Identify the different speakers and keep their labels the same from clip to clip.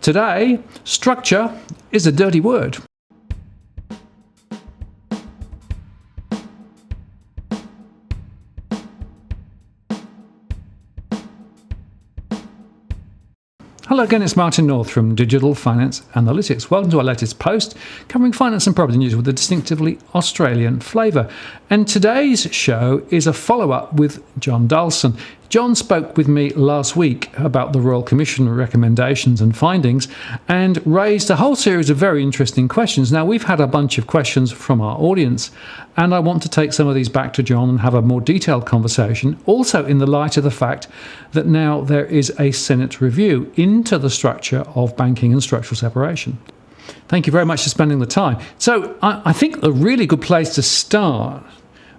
Speaker 1: Today, structure is a dirty word. Hello again, it's Martin North from Digital Finance Analytics. Welcome to our latest post covering finance and property news with a distinctively Australian flavour. And today's show is a follow-up with John Dahlsen. John spoke with me last week about the Royal Commission recommendations and findings and raised a whole series of very interesting questions. Now, we've had a bunch of questions from our audience, and I want to take some of these back to John and have a more detailed conversation, also in the light of the fact that now there is a Senate review into the structure of banking and structural separation. Thank you very much for spending the time. So I think a really good place to start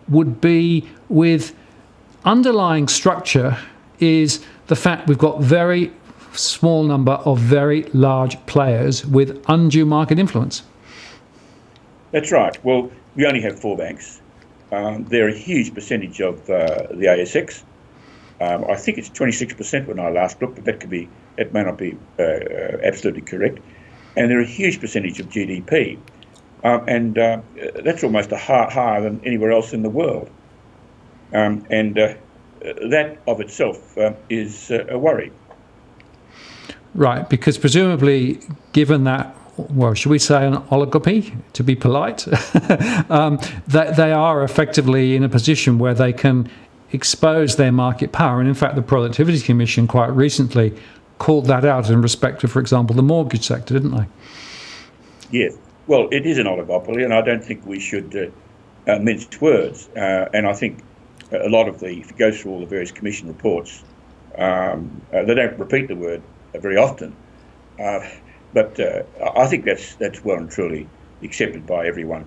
Speaker 1: would be with underlying structure is the fact we've got very small number of very large players with undue market influence.
Speaker 2: That's right. Well, we only have 4 banks. They're a huge percentage of the ASX. I think it's 26% when I last looked, but it may not be absolutely correct. And they're a huge percentage of GDP. And that's almost higher than anywhere else in the world. That of itself is a worry.
Speaker 1: Right, because presumably, given that, well, should we say an oligopoly, to be polite, that they are effectively in a position where they can expose their market power. And in fact, the Productivity Commission quite recently called that out in respect of, for example, the mortgage sector, didn't they?
Speaker 2: Yes. Well, it is an oligopoly, and I don't think we should mince words. And I think a lot of if you go through all the various commission reports, they don't repeat the word very often. But I think that's well and truly accepted by everyone.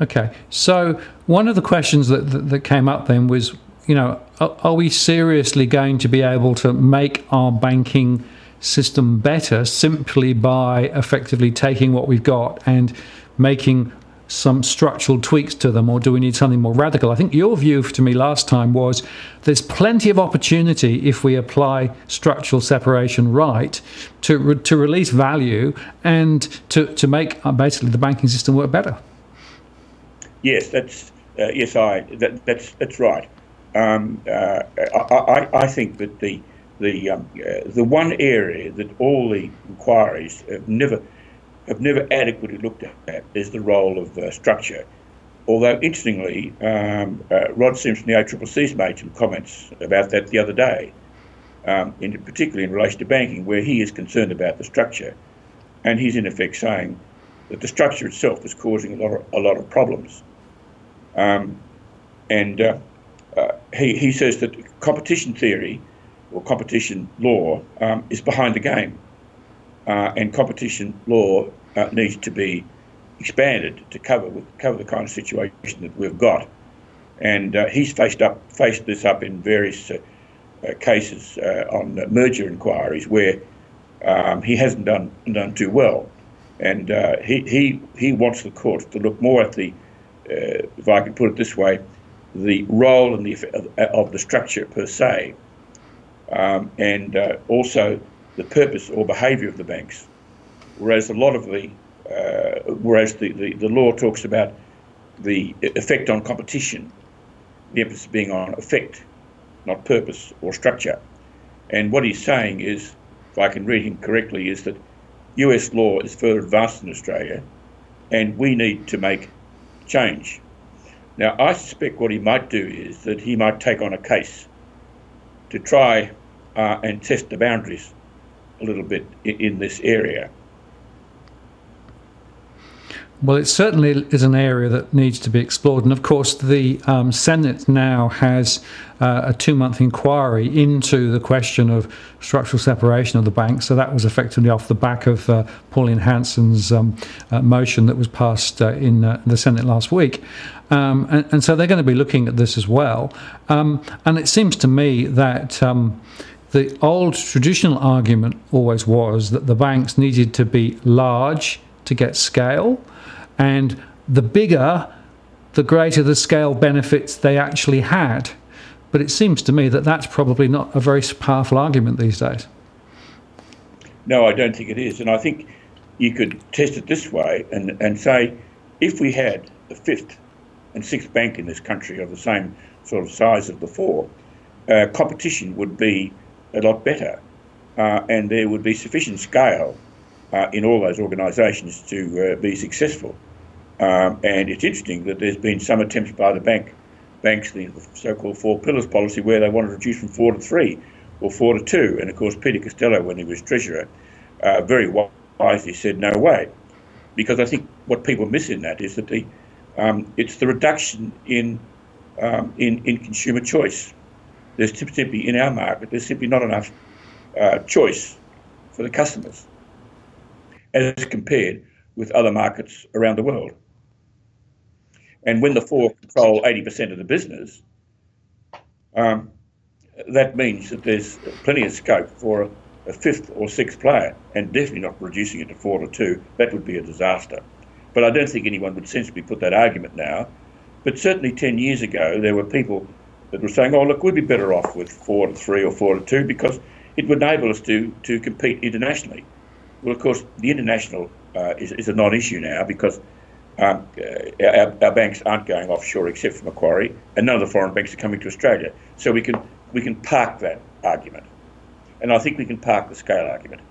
Speaker 1: Okay. So one of the questions that came up then was, are we seriously going to be able to make our banking system better simply by effectively taking what we've got and making some structural tweaks to them, or do we need something more radical? I think your view to me last time was there's plenty of opportunity if we apply structural separation right to release value and to make basically the banking system work better.
Speaker 2: Yes, that's right. I think that the one area that all the inquiries have never adequately looked at is the role of structure. Although, interestingly, Rod Simpson, the ACCC's made some comments about that the other day, particularly in relation to banking, where he is concerned about the structure. And he's in effect saying that the structure itself is causing a lot of problems. He says that competition theory or competition law is behind the game. And competition law needs to be expanded to cover the kind of situation that we've got. And he's faced this up in various cases on merger inquiries where he hasn't done too well. And he wants the courts to look more at the, if I can put it this way, the role and the of the structure per se, and also the purpose or behaviour of the banks, whereas the law talks about the effect on competition, the emphasis being on effect, not purpose or structure. And what he's saying is, if I can read him correctly, is that US law is further advanced in Australia, and we need to make change. Now, I suspect what he might do is that he might take on a case to try and test the boundaries a little bit in this area.
Speaker 1: Well, it certainly is an area that needs to be explored. And of course, the Senate now has a 2-month inquiry into the question of structural separation of the banks. So that was effectively off the back of Pauline Hanson's motion that was passed in the Senate last week. And so they're going to be looking at this as well. And it seems to me that the old traditional argument always was that the banks needed to be large to get scale, and the bigger, the greater the scale benefits they actually had. But it seems to me that that's probably not a very powerful argument these days.
Speaker 2: No, I don't think it is. And I think you could test it this way and say, if we had a fifth and sixth bank in this country of the same sort of size as before, competition would be a lot better, and there would be sufficient scale in all those organisations to be successful. And it's interesting that there's been some attempts by the banks, the so-called four pillars policy, where they wanted to reduce from 4 to 3 or 4 to 2. And of course, Peter Costello, when he was Treasurer, very wisely said no way, because I think what people miss in that is that it's the reduction in consumer choice. There's simply, in our market, there's simply not enough choice for the customers as compared with other markets around the world. And when the four control 80% of the business, that means that there's plenty of scope for a fifth or sixth player, and definitely not reducing it to 4 to 2. That would be a disaster. But I don't think anyone would sensibly put that argument now. But certainly 10 years ago, there were people that were saying, oh, look, we'd be better off with 4 to 3 or 4 to 2 because it would enable us to compete internationally. Well, of course, the international is a non-issue now because our banks aren't going offshore except for Macquarie, and none of the foreign banks are coming to Australia. So we can park that argument. And I think we can park the scale argument.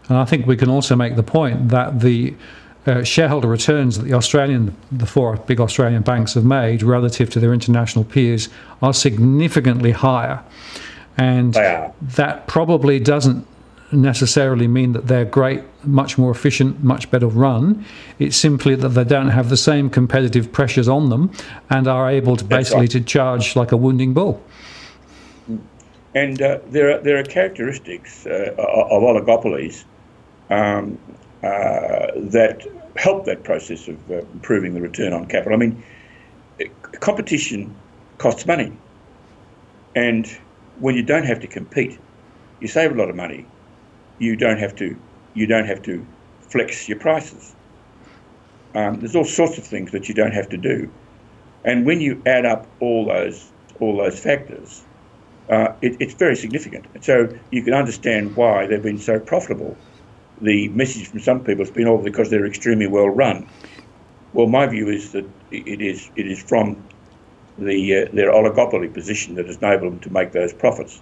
Speaker 1: And I think we can also make the point that the shareholder returns that the four big Australian banks have made relative to their international peers are significantly higher. And that probably doesn't necessarily mean that they're great, much more efficient, much better run. It's simply that they don't have the same competitive pressures on them and are able to basically to charge like a wounding bull.
Speaker 2: And there are characteristics of oligopolies that help that process of improving the return on capital. I mean, competition costs money, and when you don't have to compete, you save a lot of money. You don't have to flex your prices. There's all sorts of things that you don't have to do, and when you add up all those factors, it's very significant. So you can understand why they've been so profitable. The message from some people has been, oh, because they're extremely well run. Well, my view is that it is from their oligopoly position that has enabled them to make those profits.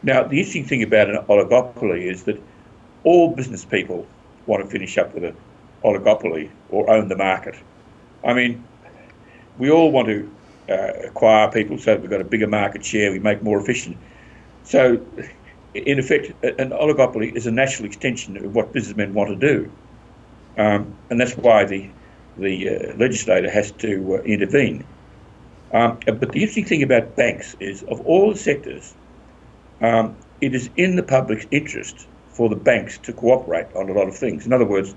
Speaker 2: Now, the interesting thing about an oligopoly is that all business people want to finish up with an oligopoly or own the market. I mean, we all want to acquire people so that we've got a bigger market share, we make more efficient. So, in effect, an oligopoly is a natural extension of what businessmen want to do. And that's why the legislator has to intervene. But the interesting thing about banks is, of all the sectors, it is in the public's interest for the banks to cooperate on a lot of things. In other words,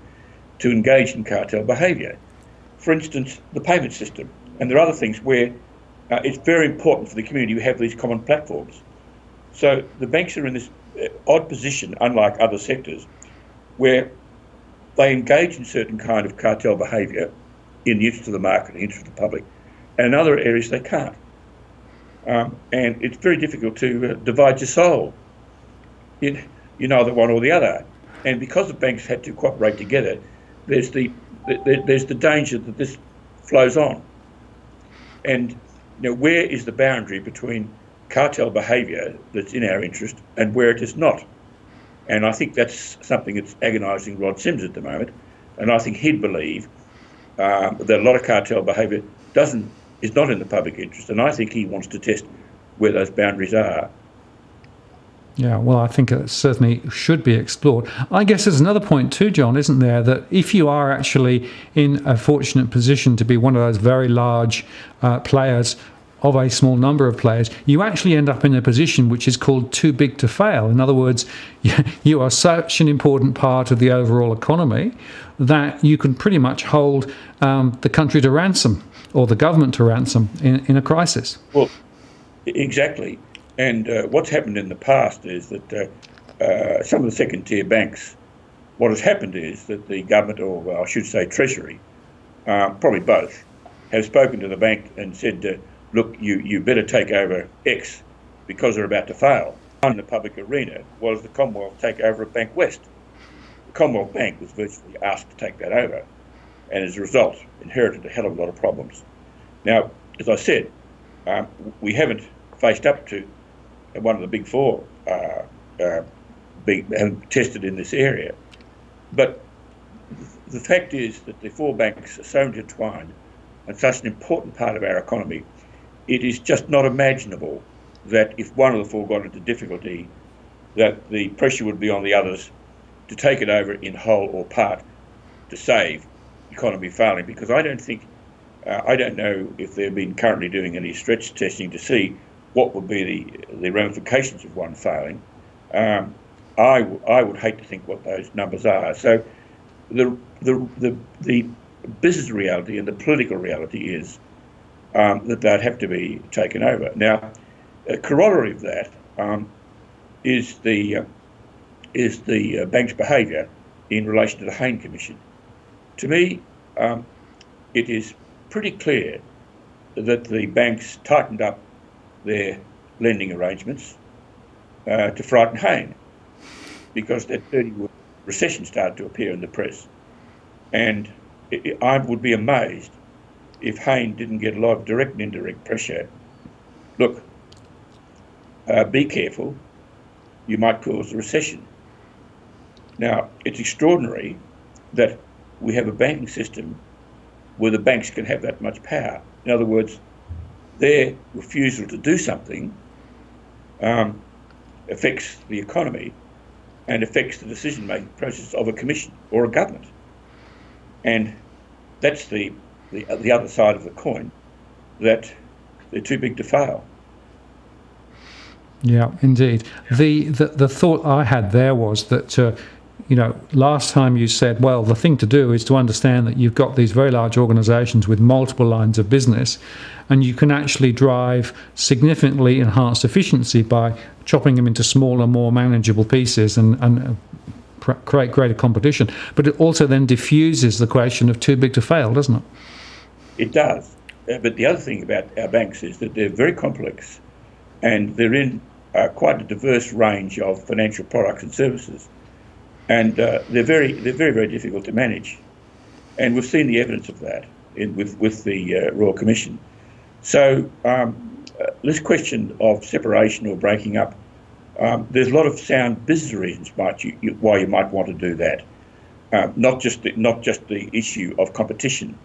Speaker 2: to engage in cartel behaviour. For instance, the payment system. And there are other things where it's very important for the community to have these common platforms. So the banks are in this odd position, unlike other sectors, where they engage in certain kind of cartel behaviour in the interest of the market, in the interest of the public, and in other areas they can't. And it's very difficult to divide your soul in either one or the other. And because the banks had to cooperate together, there's the danger that this flows on. And where is the boundary between cartel behaviour that's in our interest and where it is not? And I think that's something that's agonising Rod Sims at the moment. And I think he'd believe that a lot of cartel behaviour is not in the public interest. And I think he wants to test where those boundaries are.
Speaker 1: Yeah, well, I think it certainly should be explored. I guess there's another point too, John, isn't there, that if you are actually in a fortunate position to be one of those very large players of a small number of players, you actually end up in a position which is called too big to fail. In other words, you are such an important part of the overall economy that you can pretty much hold the country to ransom or the government to ransom in a crisis. Well,
Speaker 2: exactly. And what's happened in the past is that some of the second-tier banks, what has happened is that the government, or I should say Treasury, probably both, have spoken to the bank and said, look, you better take over X because they're about to fail. in the public arena was the Commonwealth takeover of Bank West. The Commonwealth Bank was virtually asked to take that over, and as a result, inherited a hell of a lot of problems. Now, as I said, we haven't faced up to one of the big four having tested in this area. But the fact is that the four banks are so intertwined and such an important part of our economy, it is just not imaginable that if one of the four got into difficulty, that the pressure would be on the others to take it over in whole or part to save the economy failing. Because I don't know if they've been currently doing any stress testing to see what would be the ramifications of one failing. I would hate to think what those numbers are. So the business reality and the political reality is that they'd have to be taken over. Now, a corollary of that is the bank's behaviour in relation to the Hayne Commission. To me, it is pretty clear that the banks tightened up their lending arrangements to frighten Hayne, because that dirty recession started to appear in the press. And I would be amazed if Hayne didn't get a lot of direct and indirect pressure. Look, be careful, you might cause a recession. Now, it's extraordinary that we have a banking system where the banks can have that much power. In other words, their refusal to do something affects the economy and affects the decision-making process of a commission or a government. And that's the other side of the coin, that they're too big to fail.
Speaker 1: Yeah, indeed. The thought I had there was that, last time you said, well, the thing to do is to understand that you've got these very large organisations with multiple lines of business, and you can actually drive significantly enhanced efficiency by chopping them into smaller, more manageable pieces and create greater competition. But it also then diffuses the question of too big to fail, doesn't it?
Speaker 2: It does. But the other thing about our banks is that they're very complex, and they're in quite a diverse range of financial products and services, and they're very, very difficult to manage. And we've seen the evidence of that with the Royal Commission. So this question of separation or breaking up, there's a lot of sound business reasons why you might want to do that. Not just the issue of competition,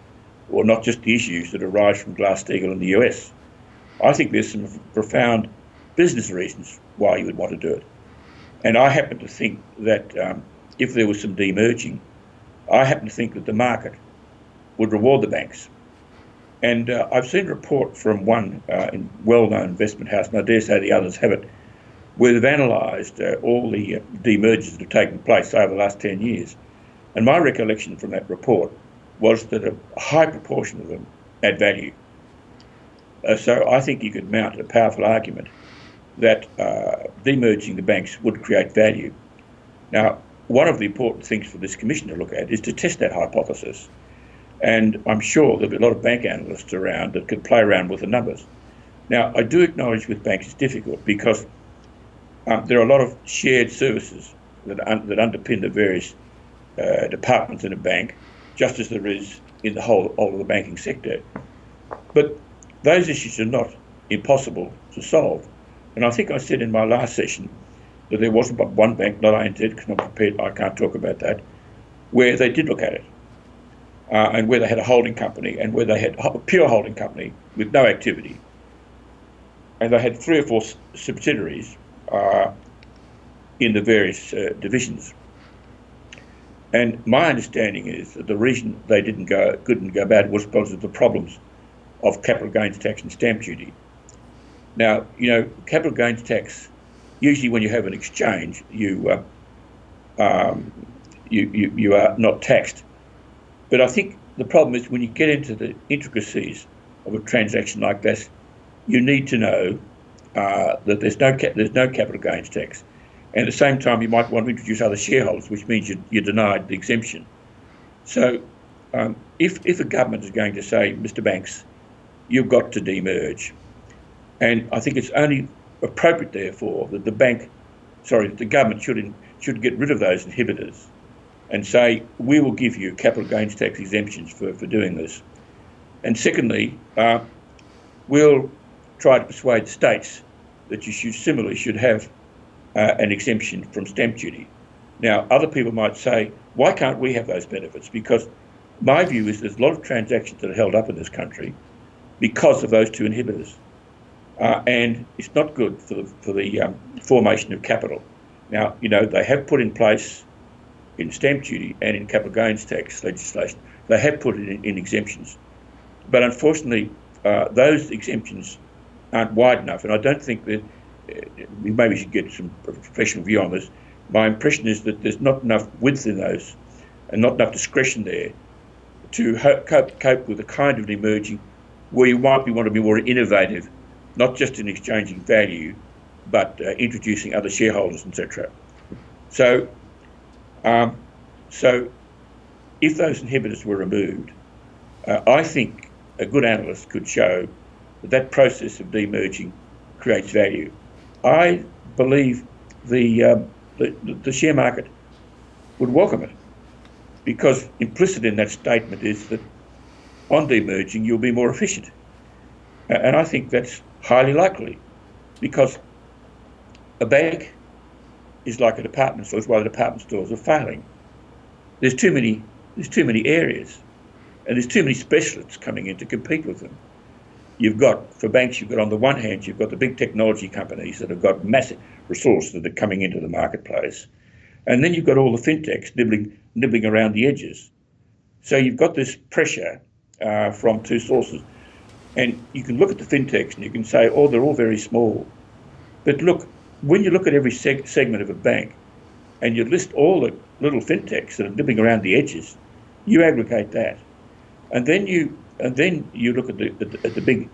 Speaker 2: or not just the issues that arise from Glass-Steagall in the US. I think there's some profound business reasons why you would want to do it. And I happen to think that if there was some demerging, I happen to think that the market would reward the banks. And I've seen a report from one well-known investment house, and I dare say the others have it, where they've analysed all the demergers that have taken place over the last 10 years. And my recollection from that report was that a high proportion of them add value. So I think you could mount a powerful argument that demerging the banks would create value. Now, one of the important things for this commission to look at is to test that hypothesis. And I'm sure there'll be a lot of bank analysts around that could play around with the numbers. Now, I do acknowledge with banks it's difficult because there are a lot of shared services that underpin the various departments in a bank, just as there is in the whole of the banking sector. But those issues are not impossible to solve. And I think I said in my last session that there wasn't but one bank, not ANZ, because I'm not prepared, I can't talk about that, where they did look at it. And where they had a holding company, and where they had a pure holding company with no activity. And they had 3 or 4 subsidiaries in the various divisions. And my understanding is that the reason they couldn't go bad was because of the problems of capital gains tax and stamp duty. Now, capital gains tax, usually when you have an exchange, you are not taxed. But I think the problem is when you get into the intricacies of a transaction like this, you need to know that there's no capital gains tax. And at the same time, you might want to introduce other shareholders, which means you're denied the exemption. So if a government is going to say, Mr. Banks, you've got to demerge, and I think it's only appropriate, therefore, that the government should get rid of those inhibitors and say, we will give you capital gains tax exemptions for doing this. And secondly, we'll try to persuade states that you should have an exemption from stamp duty. Now, other people might say, why can't we have those benefits? Because my view is there's a lot of transactions that are held up in this country because of those two inhibitors. And it's not good for the formation of capital. Now, they have put in place in stamp duty and in capital gains tax legislation, they have put it in exemptions. But unfortunately, those exemptions aren't wide enough. And I don't think that, maybe we should get some professional view on this. My impression is that there's not enough width in those and not enough discretion there to cope with the kind of emerging where you might want to be more innovative, not just in exchanging value, but introducing other shareholders, etc. So if those inhibitors were removed, I think a good analyst could show that process of demerging creates value. I believe the share market would welcome it, because implicit in that statement is that on demerging you'll be more efficient. And I think that's highly likely, because a bank is like a department store. That's why the department stores are failing. There's too many areas, and there's too many specialists coming in to compete with them. For banks, you've got on the one hand, you've got the big technology companies that have got massive resources that are coming into the marketplace. And then you've got all the fintechs nibbling around the edges. So you've got this pressure from two sources. And you can look at the fintechs and you can say, oh, they're all very small. But look, when you look at every segment of a bank and you list all the little fintechs that are nibbling around the edges, you aggregate that. And then you look at the big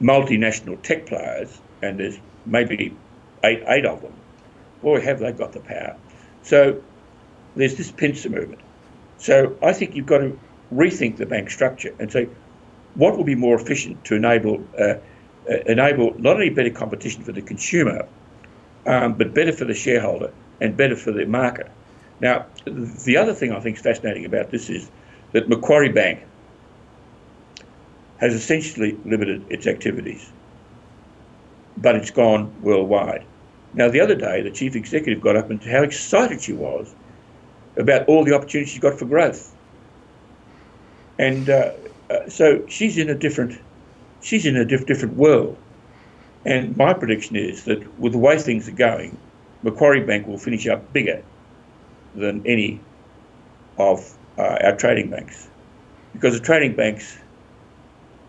Speaker 2: multinational tech players, and there's maybe eight of them. Boy, have they got the power. So there's this pincer movement. So I think you've got to rethink the bank structure and say, what will be more efficient to enable not only better competition for the consumer, but better for the shareholder and better for the market. Now, the other thing I think is fascinating about this is that Macquarie Bank has essentially limited its activities, but it's gone worldwide. Now, the other day, the chief executive got up and how excited she was about all the opportunities she got for growth. And so she's in a different world. And my prediction is that with the way things are going, Macquarie Bank will finish up bigger than any of our trading banks, because the trading banks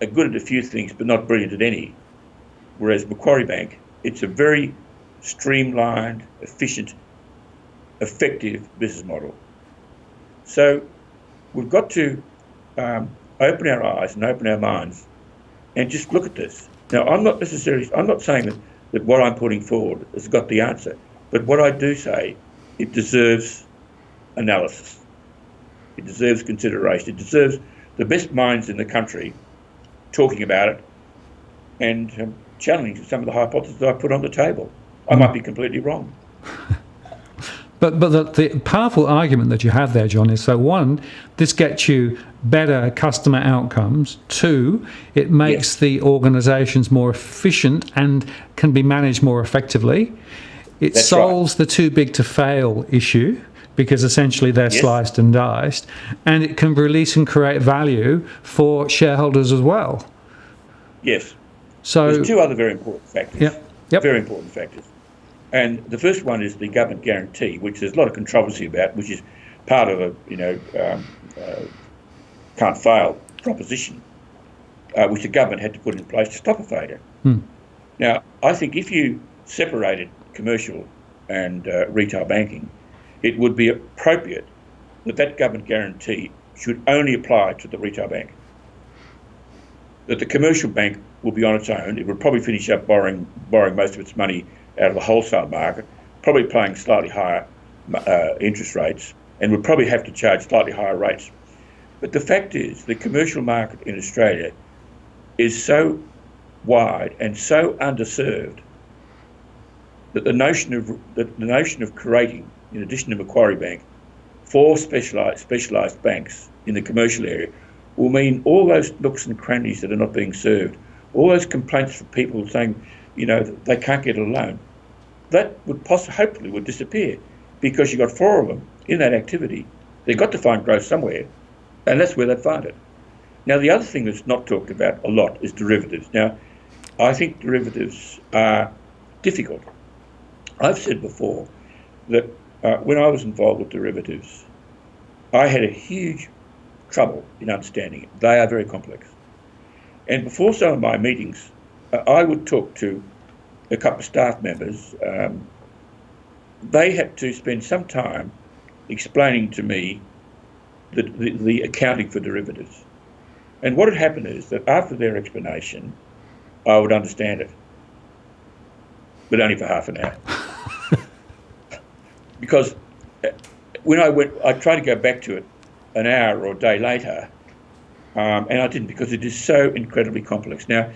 Speaker 2: are good at a few things but not brilliant at any, whereas Macquarie Bank, it's a very streamlined, efficient, effective business model. So we've got to open our eyes and open our minds and just look at this. Now, I'm not saying that what I'm putting forward has got the answer, but what I do say, it deserves analysis. It deserves consideration. It deserves the best minds in the country talking about it and challenging some of the hypotheses I put on the table. I might be completely wrong.
Speaker 1: But the powerful argument that you have there, John, is so one, this gets you better customer outcomes. Two, it makes the organisations more efficient and can be managed more effectively. It solves the too big to fail issue, because essentially they're sliced and diced, and it can release and create value for shareholders as well.
Speaker 2: Yes.
Speaker 1: So
Speaker 2: there's two other very important factors.
Speaker 1: Yep.
Speaker 2: Very important factors. And the first one is the government guarantee, which there's a lot of controversy about, which is part of a can't fail proposition, which the government had to put in place to stop a failure. Now, I think if you separated commercial and retail banking, it would be appropriate that government guarantee should only apply to the retail bank. That the commercial bank will be on its own. It would probably finish up borrowing most of its money out of the wholesale market, probably paying slightly higher interest rates, and would probably have to charge slightly higher rates. But the fact is, the commercial market in Australia is so wide and so underserved that the notion of creating, in addition to Macquarie Bank, 4 specialised banks in the commercial area will mean all those nooks and crannies that are not being served, all those complaints from people saying, they can't get a loan, that would hopefully would disappear, because you've got 4 of them in that activity. They've got to find growth somewhere, and that's where they'd find it. Now, the other thing that's not talked about a lot is derivatives. Now, I think derivatives are difficult. I've said before that when I was involved with derivatives, I had a huge trouble in understanding it. They are very complex. And before some of my meetings, I would talk to a couple of staff members. They had to spend some time explaining to me the accounting for derivatives. And what had happened is that after their explanation, I would understand it, but only for half an hour. Because when I tried to go back to it an hour or a day later, and I didn't, because it is so incredibly complex. Now,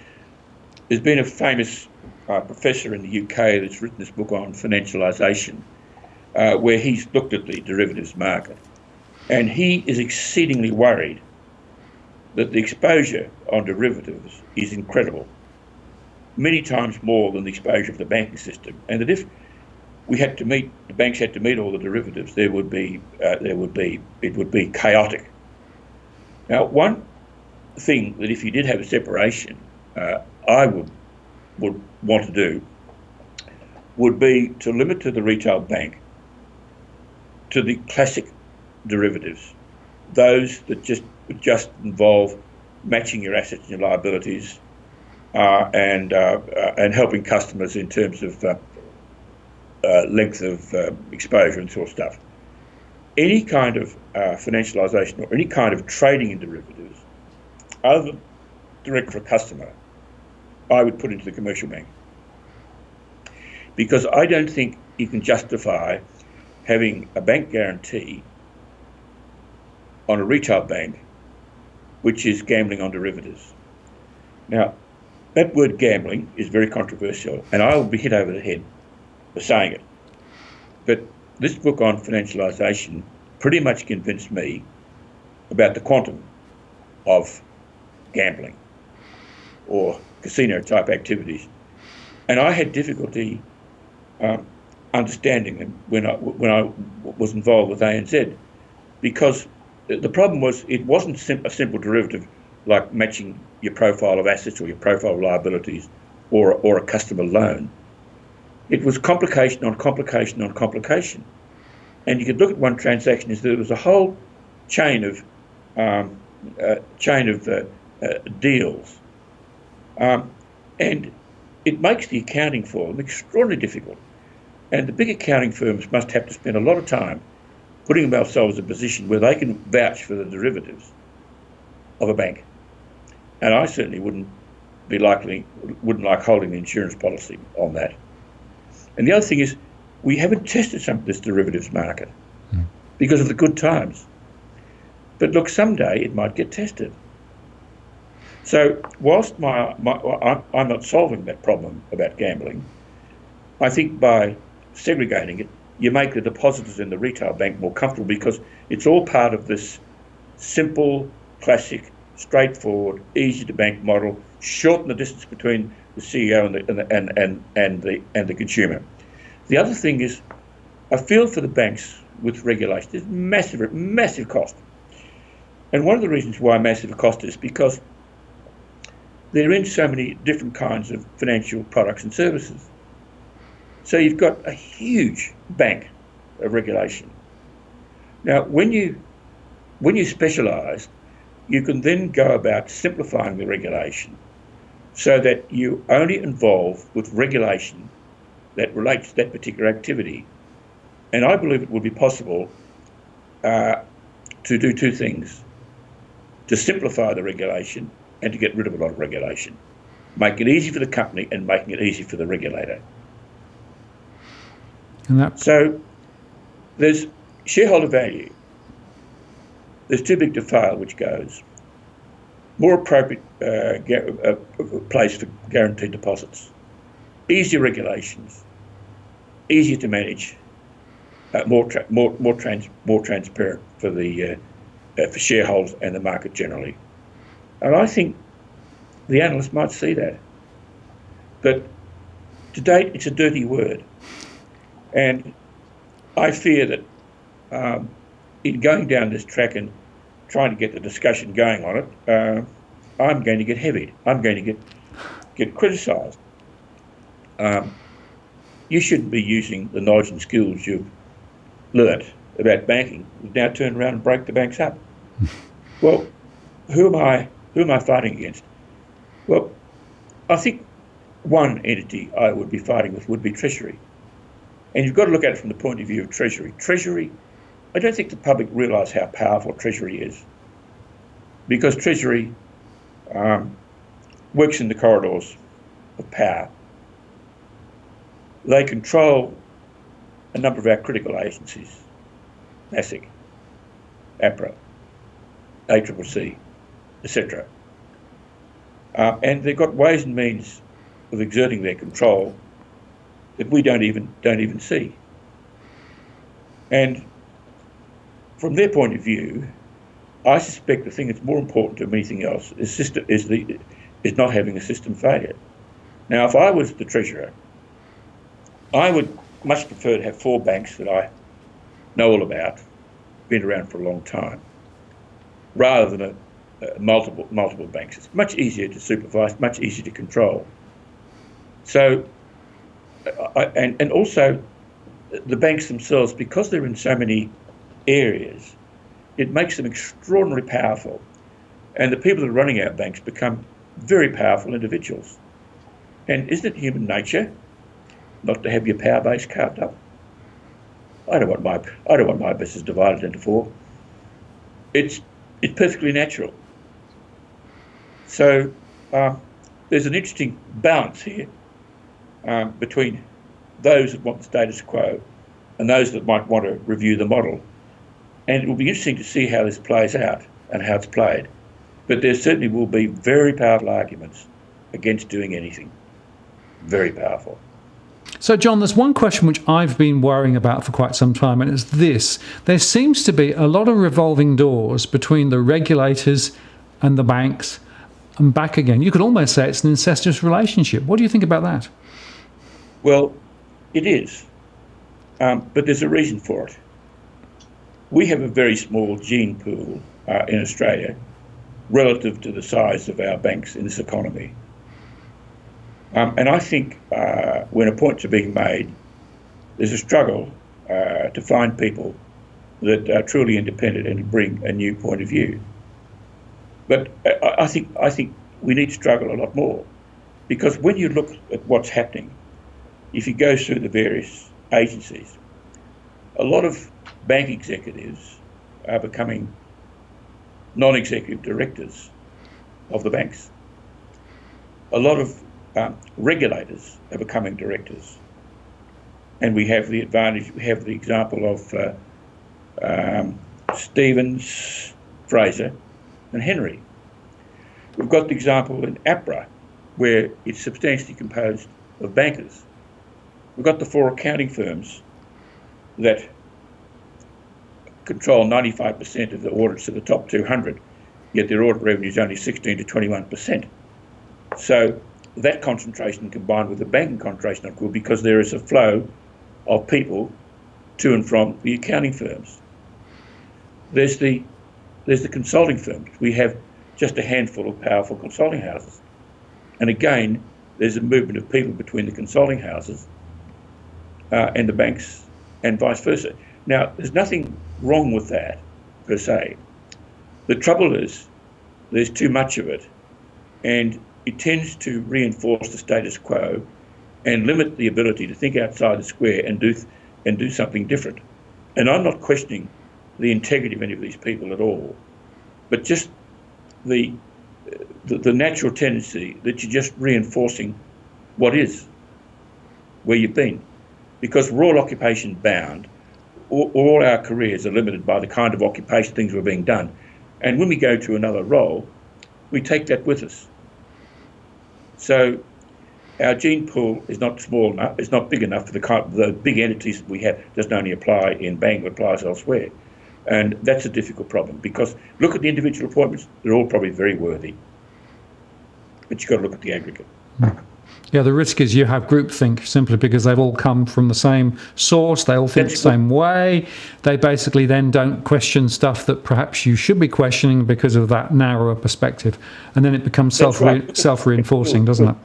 Speaker 2: there's been a famous professor in the UK that's written this book on financialisation, where he's looked at the derivatives market, and he is exceedingly worried that the exposure on derivatives is incredible, many times more than the exposure of the banking system, and that if the banks had to meet all the derivatives, it would be chaotic. Now, one thing that if you did have a separation, I would want to do would be to limit to the retail bank to the classic derivatives, those that just involve matching your assets and your liabilities, and helping customers in terms of length of exposure and sort of stuff. Any kind of financialisation or any kind of trading in derivatives, other than direct for a customer, I would put into the commercial bank. Because I don't think you can justify having a bank guarantee on a retail bank which is gambling on derivatives. Now, that word gambling is very controversial, and I will be hit over the head for saying it. But this book on financialisation pretty much convinced me about the quantum of gambling or casino type activities. And I had difficulty understanding them when I was involved with ANZ, because the problem was it wasn't a simple derivative like matching your profile of assets or your profile of liabilities or a customer loan. It was complication on complication on complication. And you could look at one transaction as there was a whole chain of deals. And it makes the accounting for them extraordinarily difficult. And the big accounting firms must have to spend a lot of time putting themselves in a position where they can vouch for the derivatives of a bank. And I certainly wouldn't like holding the insurance policy on that. And the other thing is, we haven't tested some of this derivatives market because of the good times. But look, someday it might get tested. So whilst I'm not solving that problem about gambling, I think by segregating it, you make the depositors in the retail bank more comfortable, because it's all part of this simple, classic, straightforward, easy to bank model, shorten the distance between the CEO and the consumer. The other thing is, I feel for the banks with regulation. There's massive cost. And one of the reasons why massive cost is because they're in so many different kinds of financial products and services. So you've got a huge bank of regulation. Now, when you specialise, you can then go about simplifying the regulation so that you only involve with regulation that relates to that particular activity. And I believe it would be possible to do two things: to simplify the regulation and to get rid of a lot of regulation. Make it easy for the company and making it easy for the regulator. So there's shareholder value. There's too big to fail, which goes. more appropriate place for guaranteed deposits, easier regulations, easier to manage, more transparent for the for shareholders and the market generally. And I think the analysts might see that. But to date, it's a dirty word. And I fear that in going down this track and trying to get the discussion going on it, I'm going to get heavied. I'm going to get criticised. You shouldn't be using the knowledge and skills you've learnt about banking. You've now turn around and break the banks up. Well, who am I fighting against? Well, I think one entity I would be fighting with would be Treasury. And you've got to look at it from the point of view of Treasury. Treasury, I don't think the public realise how powerful Treasury is, because Treasury works in the corridors of power. They control a number of our critical agencies, ASIC, APRA, ACCC, etc. And they've got ways and means of exerting their control that we don't even see. And from their point of view, I suspect the thing that's more important to anything else is not having a system failure. Now, if I was the Treasurer, I would much prefer to have 4 banks that I know all about, been around for a long time, rather than multiple banks. It's much easier to supervise, much easier to control. So, and also the banks themselves, because they're in so many areas, it makes them extraordinarily powerful. And the people that are running our banks become very powerful individuals. And isn't it human nature not to have your power base carved up? I don't want my business divided into 4. It's perfectly natural. So there's an interesting balance here between those that want the status quo and those that might want to review the model. And it will be interesting to see how this plays out and how it's played. But there certainly will be very powerful arguments against doing anything. Very powerful.
Speaker 1: So, John, there's one question which I've been worrying about for quite some time, and it's this. There seems to be a lot of revolving doors between the regulators and the banks and back again. You could almost say it's an incestuous relationship. What do you think about that?
Speaker 2: Well, it is. But there's a reason for it. We have a very small gene pool in Australia relative to the size of our banks in this economy. And I think when appointments are being made, there's a struggle to find people that are truly independent and bring a new point of view. But I think we need to struggle a lot more, because when you look at what's happening, if you go through the various agencies, a lot of bank executives are becoming non-executive directors of the banks. A lot of regulators are becoming directors. And we have the advantage, we have the example of Stevens, Fraser and Henry. We've got the example in APRA, where it's substantially composed of bankers. We've got the 4 accounting firms that control 95% of the audits of the top 200, yet their audit revenue is only 16 to 21%. So that concentration combined with the banking concentration are good, because there is a flow of people to and from the accounting firms. There's the consulting firms. We have just a handful of powerful consulting houses. And again, there's a movement of people between the consulting houses and the banks and vice versa. Now, there's nothing wrong with that per se. The trouble is there's too much of it, and it tends to reinforce the status quo and limit the ability to think outside the square and do something different. And I'm not questioning the integrity of any of these people at all, but just the natural tendency that you're just reinforcing what is, where you've been. Because we're all occupation bound, all our careers are limited by the kind of occupation things were being done. And when we go to another role, we take that with us. So our gene pool is not small enough, it's not big enough for the big entities that we have. It doesn't only apply in bank, it applies elsewhere. And that's a difficult problem, because look at the individual appointments, they're all probably very worthy. But you've got to look at the aggregate.
Speaker 1: Yeah, the risk is you have groupthink simply because they've all come from the same source, they all think the same way. They basically then don't question stuff that perhaps you should be questioning because of that narrower perspective. And then it becomes self-reinforcing, doesn't it?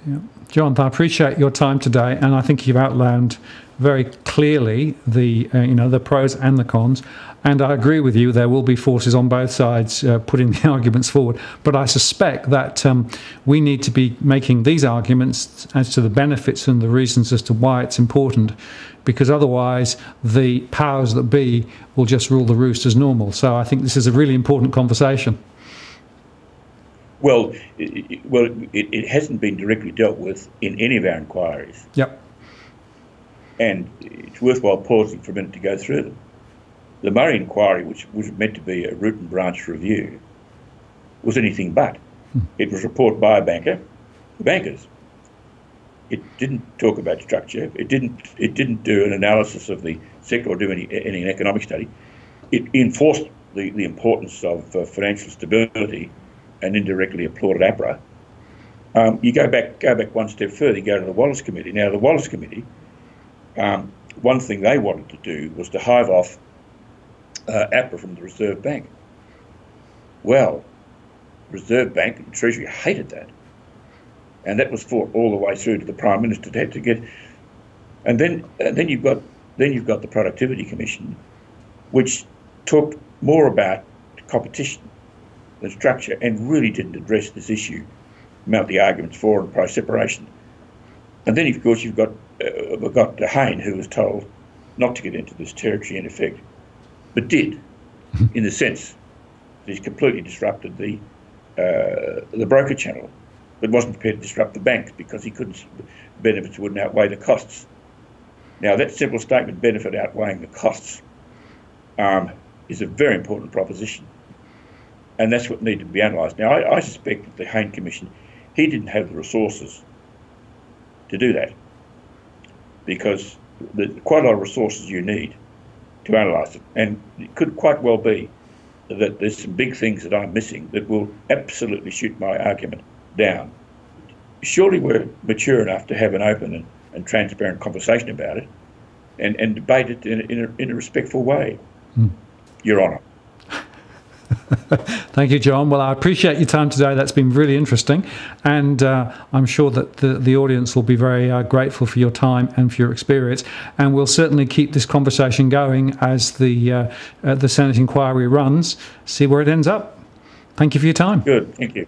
Speaker 1: Yeah. John, I appreciate your time today, and I think you've outlined very clearly the pros and the cons. And I agree with you, there will be forces on both sides putting the arguments forward. But I suspect that we need to be making these arguments as to the benefits and the reasons as to why it's important, because otherwise the powers that be will just rule the roost as normal. So I think this is a really important conversation.
Speaker 2: Well, it hasn't been directly dealt with in any of our inquiries.
Speaker 1: Yep.
Speaker 2: And it's worthwhile pausing for a minute to go through them. The Murray inquiry, which was meant to be a root and branch review, was anything but. It was a report by a banker, the bankers. It didn't talk about structure. It didn't do an analysis of the sector or do any economic study. It enforced the importance of financial stability and indirectly applauded APRA. You go back one step further, you go to the Wallace Committee. Now, the Wallace Committee, one thing they wanted to do was to hive off APRA from the Reserve Bank. Well, Reserve Bank and Treasury hated that, and that was fought all the way through to the Prime Minister to get. And then you've got the Productivity Commission, which talked more about competition than structure, and really didn't address this issue, mount the arguments for and pro separation. And then, of course, we've got Hayne, who was told not to get into this territory in effect, but did, in the sense that he's completely disrupted the broker channel, but wasn't prepared to disrupt the banks because he couldn't. Benefits wouldn't outweigh the costs. Now, that simple statement, benefit outweighing the costs, is a very important proposition, and that's what needed to be analysed. Now, I suspect that the Hayne Commission, he didn't have the resources to do that, because there's quite a lot of resources you need to analyse it, and it could quite well be that there's some big things that I'm missing that will absolutely shoot my argument down. Surely we're mature enough to have an open and transparent conversation about it and debate it in a respectful way. Your Honour.
Speaker 1: Thank you, John. Well, I appreciate your time today. That's been really interesting, and I'm sure that the audience will be very grateful for your time and for your experience, and we'll certainly keep this conversation going as the Senate inquiry runs, see where it ends up. Thank you for your time.
Speaker 2: Good, thank you.